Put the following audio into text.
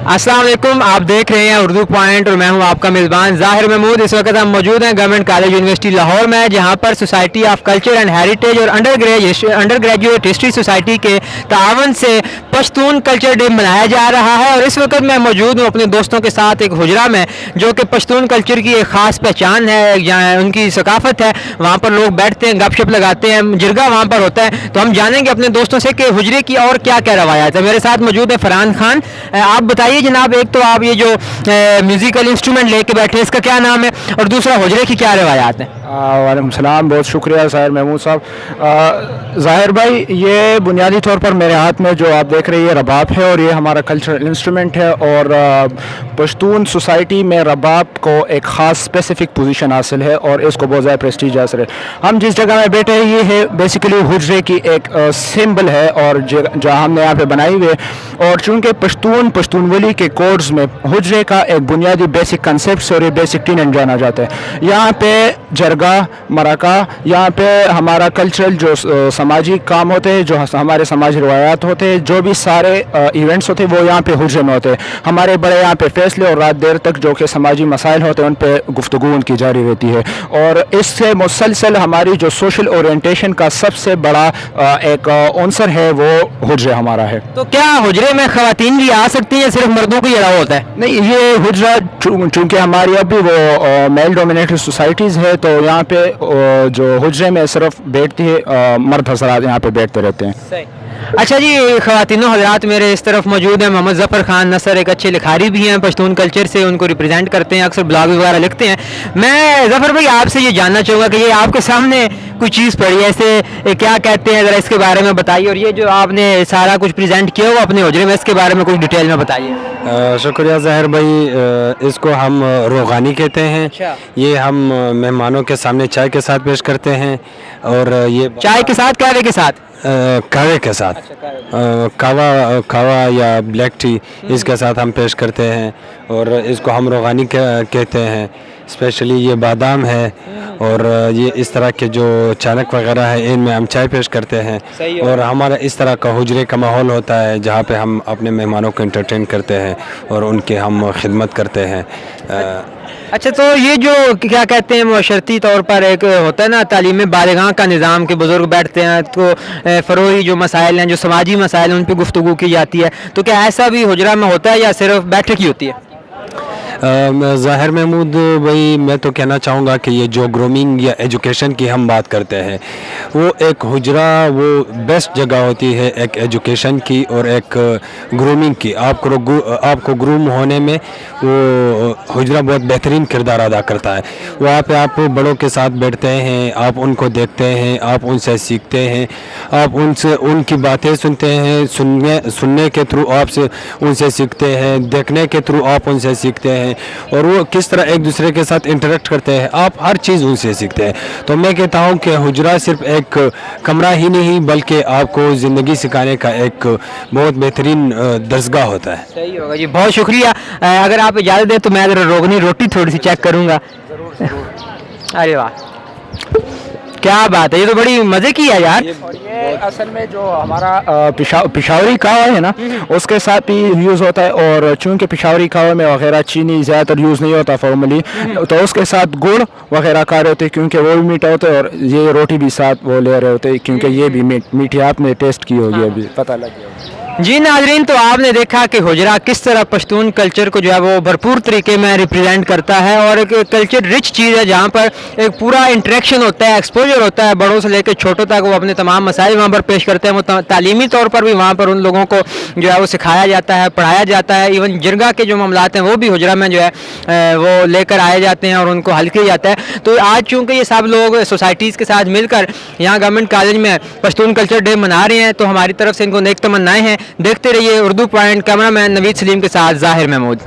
अस्सलाम वालेकुम, आप देख रहे हैं उर्दू पॉइंट और मैं हूं आपका मेज़बान ज़ाहिर महमूद। इस वक्त हम मौजूद हैं गवर्नमेंट कॉलेज यूनिवर्सिटी लाहौर में, जहां पर society of culture and heritage और अंडर ग्रेजुएट हिस्ट्री सोसाइटी के तावन से पश्तून कल्चर डे मनाया जा रहा है। और इस वक्त मैं मौजूद हूँ अपने दोस्तों के साथ एक हुजरा में, जो कि पश्तून कल्चर की एक ख़ास पहचान है, जहाँ उनकी सकाफ़त है। वहाँ पर लोग बैठते हैं, गपशप लगाते हैं, जिरगा वहाँ पर होता है। तो हम जानेंगे अपने दोस्तों से कि हुजरे की और क्या क्या रवायात है। मेरे साथ मौजूद है फरहान खान। आप बताइए जनाब, एक तो आप ये जो म्यूज़िकल इंस्ट्रूमेंट लेके बैठे हैं, इसका क्या नाम है, और दूसरा हुजरे की क्या रवायात है? वालेकुम सलाम, बहुत शुक्रिया ज़ाहिर महमूद साहब। ज़ाहिर भाई, ये बुनियादी तौर पर मेरे हाथ में जो आप देख रहे हैं रबाब है, और ये हमारा कल्चरल इंस्ट्रूमेंट है। और पश्तून सोसाइटी में रबाब को एक ख़ास स्पेसिफिक पोजीशन हासिल है और इसको बहुत ज़्यादा प्रेस्टीज हासिल है। हम जिस जगह में बैठे हैं ये है बेसिकली हुजरे की एक सिंबल है, और जहाँ हमने यहाँ पे बनाई हुई है। और चूँकि पश्तूनवली के कोड्स में हुजरे का एक बुनियादी बेसिक कंसेप्ट और ये बेसिक टीन जाना जाता है। यहाँ पे जरगा मराका, यहाँ पे हमारा कल्चरल जो समाजी काम होते हैं, जो हमारे समाजी रवायात होते हैं, जो भी सारे इवेंट्स होते हैं, वो यहाँ पे हुजरे में होते हैं। हमारे बड़े यहाँ पे फैसले और रात देर तक जो कि समाजी मसाइल होते हैं उन पे गुफ्तगू उनकी जारी रहती है। और इससे मुसलसल हमारी जो सोशल ओरिएंटेशन का सबसे बड़ा एक अंसर है वो हुजरे हमारा है। तो क्या हुजरे में ख़वातीन भी आ सकती हैं या सिर्फ मर्दों को ही अलाउ होता है? नहीं, ये हुजरा चूँकि हमारी अभी वो मेल डोमिनेटेड सोसाइटीज़ है, तो यहाँ पे जो हुजरे में सिर्फ बैठती है मर्द हज़रात यहाँ पे बैठते रहते हैं। सही। अच्छा जी, ख़वातीनों हज़रात मेरे इस तरफ मौजूद हैं। मोहम्मद ज़फ़र खान नसर एक अच्छे लिखारी भी हैं, पश्तून कल्चर से उनको रिप्रेजेंट करते हैं, अक्सर ब्लॉग वगैरह लिखते हैं। मैं ज़फ़र भाई आपसे ये जानना चाहूँगा कि ये आपके सामने कुछ चीज़ पड़ी है, ऐसे क्या कहते हैं, ज़रा इसके बारे में बताइए। और ये जो आपने सारा कुछ प्रेजेंट किया हुआ अपने हुजरे में, इसके बारे में कुछ डिटेल में बताइए। शुक्रिया ज़ाहिर भाई। इसको हम रोगानी कहते हैं। अच्छा। ये हम मेहमानों के सामने चाय के साथ पेश करते हैं। और ये चाय के साथ, कहवे के साथ? कावे के साथ। कावा या ब्लैक टी, इसके साथ हम पेश करते हैं। और इसको हम रोगानी कहते हैं। स्पेशली ये बादाम है और ये इस तरह के जो चानक वगैरह है, इनमें हम चाय पेश करते हैं। और हमारा इस तरह का हुजरे का माहौल होता है जहाँ पे हम अपने मेहमानों को इंटरटेन करते हैं और उनके हम खिदमत करते हैं। अच्छा, तो ये जो क्या कहते हैं मुशर्ती तौर पर एक होता है ना तालीम बालिगां का निज़ाम, के बुज़ुर्ग बैठते हैं तो फ़रोई जो मसाइल हैं, जो समाजी मसाइल हैं, उन पर गुफ्तगू की जाती है। तो क्या ऐसा भी हुजरा में होता है या सिर्फ बैठक ही होती है? ज़ाहिर महमूद भाई, मैं तो कहना चाहूँगा कि ये जो ग्रूमिंग या एजुकेशन की हम बात करते हैं, वो एक हुजरा वो बेस्ट जगह होती है एक एजुकेशन की और एक ग्रूमिंग की। आपको ग्रूम होने में वो हुजरा बहुत बेहतरीन किरदार अदा करता है। वहाँ पे आप बड़ों के साथ बैठते हैं, आप उनको देखते हैं, आप उनसे सीखते हैं, आप उनकी बातें सुनते हैं, सुनने के थ्रू आपसे उनसे सीखते हैं, देखने के थ्रू आप उनसे सीखते हैं, और वो किस तरह एक दूसरे के साथ इंटरेक्ट करते हैं, आप हर चीज़ उनसे सीखते हैं। तो मैं कहता हूँ कि हुजरा सिर्फ एक कमरा ही नहीं बल्कि आपको ज़िंदगी सिखाने का एक बहुत बेहतरीन दरसगाह होता है। सही होगा जी, बहुत शुक्रिया। अगर आप इजाज़त दें तो मैं ज़रा रोगनी रोटी थोड़ी सी चेक करूँगा। अरे वाह, क्या बात है, ये तो बड़ी मज़े की है यार। ये असल में जो हमारा पिशावरी कावा है ना, उसके साथ भी यूज़ होता है। और चूँकि पिशावरी कावा में वगैरह चीनी ज़्यादातर यूज़ नहीं होता फॉर्मली, तो उसके साथ गुड़ वगैरह खा रहे होते हैं, क्योंकि वो भी मीठा होता है। और ये रोटी भी साथ वो ले रहे होते हैं, क्योंकि ये भी मीठी आपने टेस्ट की होगी, अभी पता लग गया। जी नाजरीन, तो आपने देखा कि हुजरा किस तरह पश्तून कल्चर को जो है वो भरपूर तरीके में रिप्रेजेंट करता है, और एक कल्चर रिच चीज़ है जहाँ पर एक पूरा इंटरेक्शन होता है, एक्सपोजर होता है, बड़ों से लेकर छोटों तक वो अपने तमाम मसाइल वहाँ पर पेश करते हैं। वो तालीमी तौर पर भी वहाँ पर उन लोगों को जो है वो सिखाया जाता है, पढ़ाया जाता है। इवन जिरगा के जो मामलात हैं वो भी हुजरा में जो है वो लेकर आए जाते हैं और उनको हल किया जाता है। तो आज चूँकि ये सब लोग सोसाइटीज़ के साथ मिलकर यहाँ गवर्नमेंट कॉलेज में पश्तून कल्चर डे मना रहे हैं, तो हमारी तरफ से इनको नेक तमन्नाएँ हैं। देखते रहिए उर्दू पॉइंट। कैमरामैन नवीद सलीम के साथ ज़ाहिर महमूद।